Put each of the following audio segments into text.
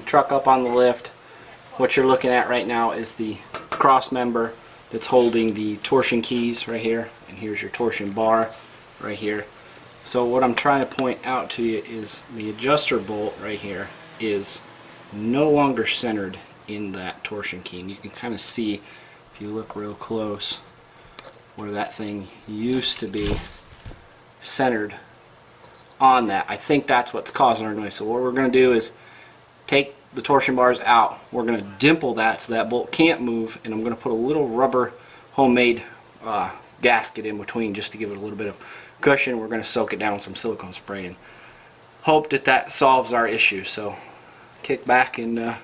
truck up on the lift. What you're looking at right now is the cross member that's holding the torsion keys right here, and here's your torsion bar right here. So what I'm trying to point out to you is the adjuster bolt right here is no longer centered in that torsion key, and you can kind of see if you look real close where that thing used to be centered on that. I think that's what's causing our noise. So what we're going to do is take the torsion bars out. We're going to dimple that so that bolt can't move, and I'm going to put a little rubber homemade gasket in between just to give it a little bit of cushion. We're going to soak it down with some silicone spray and hope that that solves our issue. So kick back and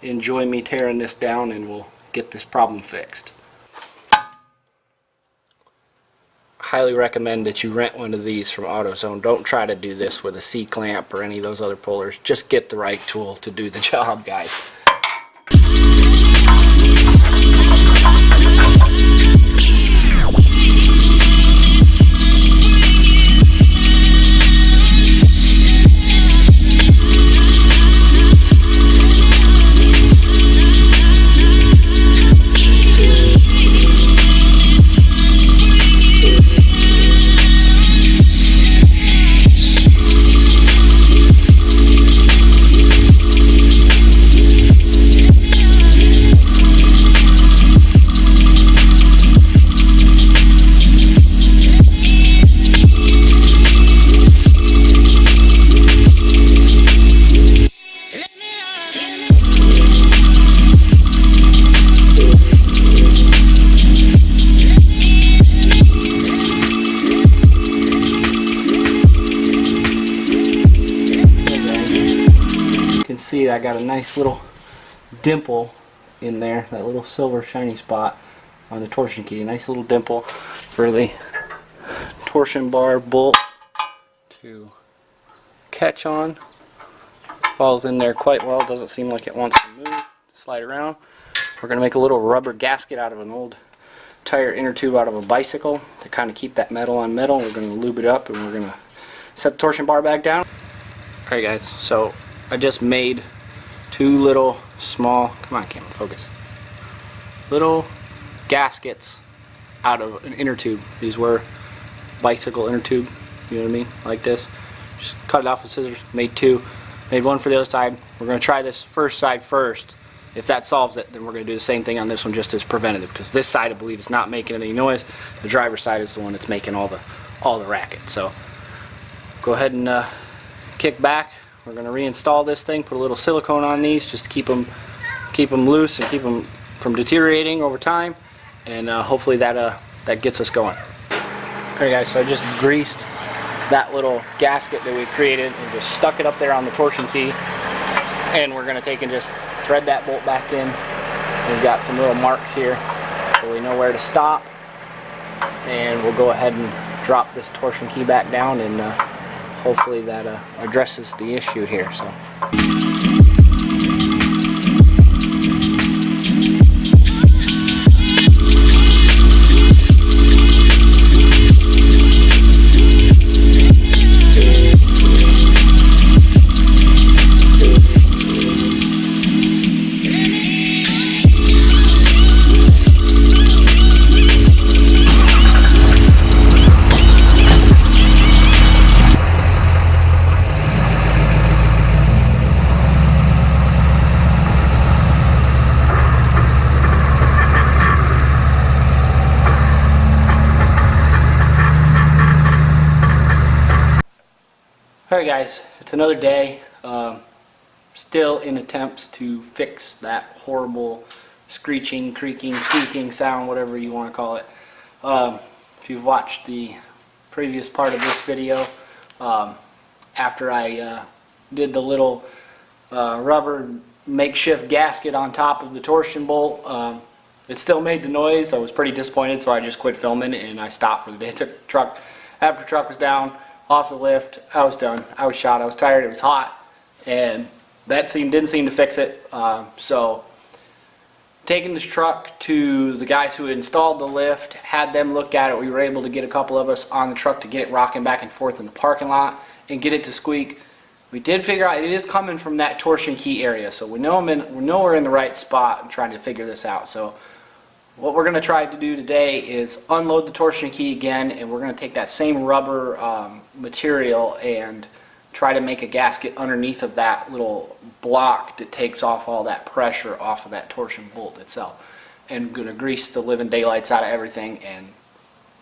enjoy me tearing this down, and we'll get this problem fixed. Highly recommend that you rent one of these from AutoZone. Don't try to do this with a C-clamp or any of those other pullers. Just get the right tool to do the job, guys. See, I got a nice little dimple in there, that little silver shiny spot on the torsion key. A nice little dimple for the torsion bar bolt to catch on. Falls in there quite well. Doesn't seem like it wants to move. Slide around. We're going to make a little rubber gasket out of an old tire inner tube out of a bicycle to kind of keep that metal on metal. We're going to lube it up, and we're going to set the torsion bar back down. Alright guys, so I just made two little small, come on camera, focus, little gaskets out of an inner tube. These were bicycle inner tube, you know what I mean, like this. Just cut it off with scissors, made two, made one for the other side. We're going to try this first side first. If that solves it, then we're going to do the same thing on this one just as preventative, because this side I believe is not making any noise. The driver's side is the one that's making all the racket. So go ahead and kick back. We're going to reinstall this thing, put a little silicone on these just to keep them loose and keep them from deteriorating over time, and hopefully that gets us going. Alright guys, so I just greased that little gasket that we created and just stuck it up there on the torsion key, and we're going to take and just thread that bolt back in. We've got some little marks here so we know where to stop, and we'll go ahead and drop this torsion key back down, and hopefully that addresses the issue here. So. Alright guys, it's another day, still in attempts to fix that horrible screeching, creaking, squeaking sound, whatever you want to call it. If you've watched the previous part of this video, after I did the little rubber makeshift gasket on top of the torsion bolt, it still made the noise. I was pretty disappointed, so I just quit filming and I stopped for the day. I took the truck, after the truck was down, off the lift, I was done. I was shot, I was tired, it was hot, and that didn't seem to fix it. So taking this truck to the guys who installed the lift, had them look at it. We were able to get a couple of us on the truck to get it rocking back and forth in the parking lot and get it to squeak. we did figure out it is coming from that torsion key area, so we know we're in the right spot and trying to figure this out. So what we're going to try to do today is unload the torsion key again, and we're going to take that same rubber material and try to make a gasket underneath of that little block that takes off all that pressure off of that torsion bolt itself. And we're going to grease the living daylights out of everything and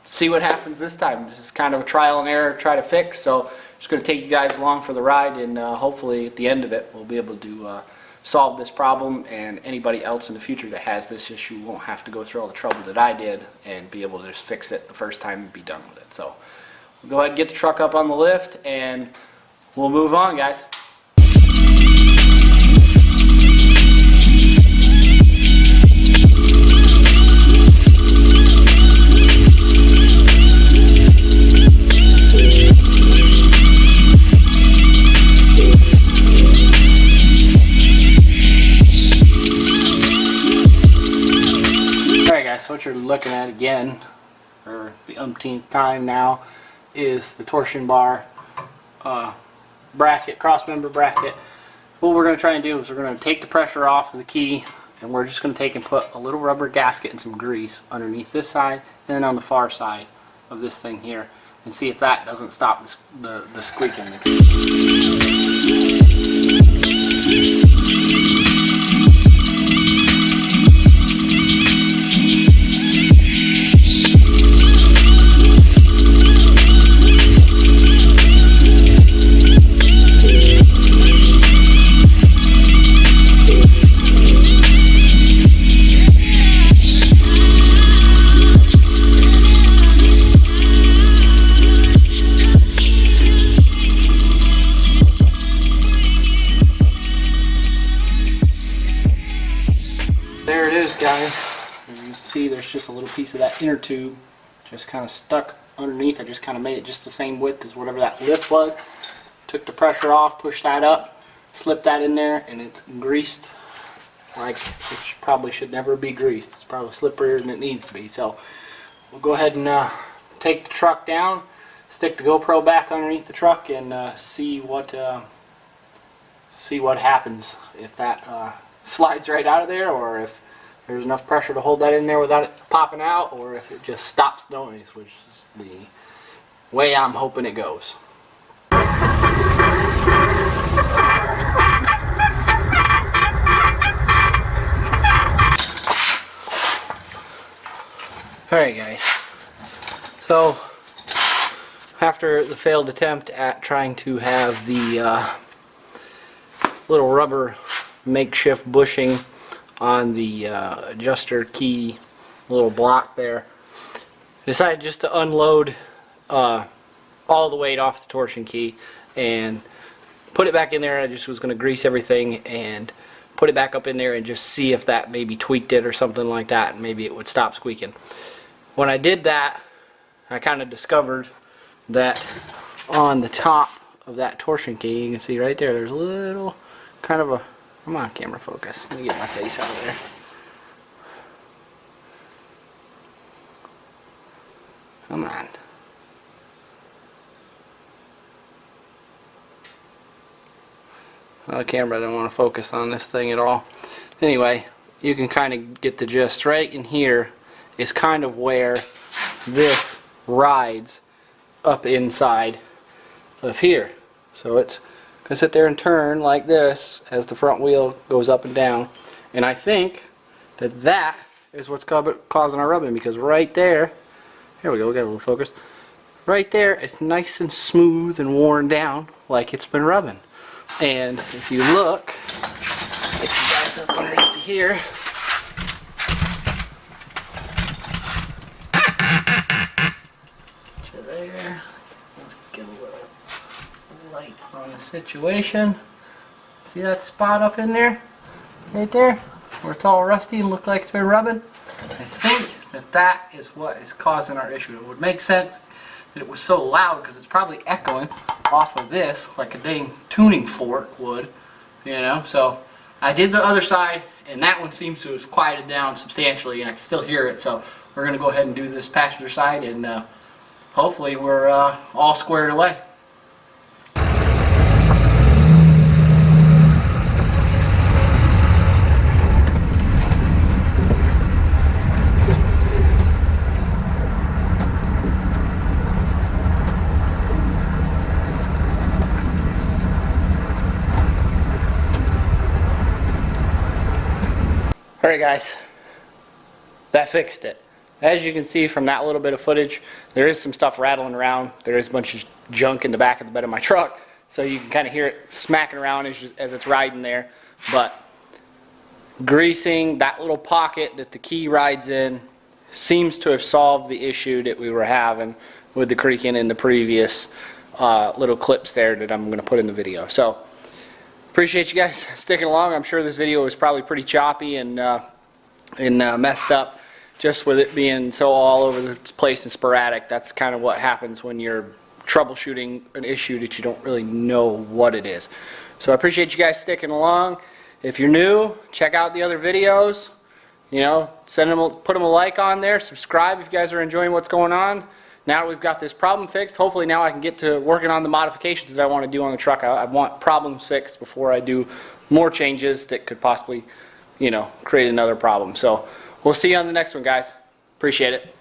see what happens this time. This is kind of a trial and error, try to fix. So just going to take you guys along for the ride, and hopefully at the end of it we'll be able to solve this problem, and anybody else in the future that has this issue won't have to go through all the trouble that I did and be able to just fix it the first time and be done with it. So we'll go ahead and get the truck up on the lift and we'll move on, guys. So what you're looking at again, for the umpteenth time now, is the torsion bar bracket, cross member bracket. What we're going to try and do is we're going to take the pressure off of the key, and we're just going to take and put a little rubber gasket and some grease underneath this side and then on the far side of this thing here, and see if that doesn't stop the squeaking. There it is, guys. As you can see, there's just a little piece of that inner tube just kind of stuck underneath. I just kind of made it just the same width as whatever that lip was. Took the pressure off, pushed that up, slipped that in there, and it's greased like it probably should never be greased. It's probably slipperier than it needs to be. So we'll go ahead and take the truck down, stick the GoPro back underneath the truck, and see what happens if that slides right out of there, or if there's enough pressure to hold that in there without it popping out, or if it just stops the noise, which is the way I'm hoping it goes. Alright, guys, so after the failed attempt at trying to have the little rubber makeshift bushing on the adjuster key little block there, I decided just to unload all the weight off the torsion key and put it back in there. I just was going to grease everything and put it back up in there and just see if that maybe tweaked it or something like that, and maybe it would stop squeaking. When I did that, I kind of discovered that on the top of that torsion key, you can see right there, there's a little kind of a, come on camera focus, let me get my face out of there. Come on. Well, the camera doesn't want to focus on this thing at all. Anyway, you can kind of get the gist. Right in here is kind of where this rides up inside of here. So it's going to sit there and turn like this as the front wheel goes up and down. And I think that that is what's causing our rubbing, because right there, here we go, we got a little focus. Right there, it's nice and smooth and worn down like it's been rubbing. And if you look, get you guys up underneath here, there. Let's get a little light on the situation. See that spot up in there? Right there? Where it's all rusty and look like it's been rubbing? I think that that is what is causing our issue. It would make sense that it was so loud because it's probably echoing off of this like a dang tuning fork would, you know. So I did the other side, and that one seems to have quieted down substantially, and I can still hear it. So we're going to go ahead and do this passenger side, and hopefully we're all squared away. Alright guys, that fixed it. As you can see from that little bit of footage, there is some stuff rattling around. There is a bunch of junk in the back of the bed of my truck, so you can kind of hear it smacking around as it's riding there. But greasing that little pocket that the key rides in seems to have solved the issue that we were having with the creaking in the previous little clips there that I'm going to put in the video. So appreciate you guys sticking along. I'm sure this video was probably pretty choppy and messed up, just with it being so all over the place and sporadic. That's kind of what happens when you're troubleshooting an issue that you don't really know what it is. So I appreciate you guys sticking along. If you're new, check out the other videos. You know, put them a like on there. Subscribe if you guys are enjoying what's going on. Now that we've got this problem fixed, hopefully now I can get to working on the modifications that I want to do on the truck. I want problems fixed before I do more changes that could possibly, you know, create another problem. So we'll see you on the next one, guys. Appreciate it.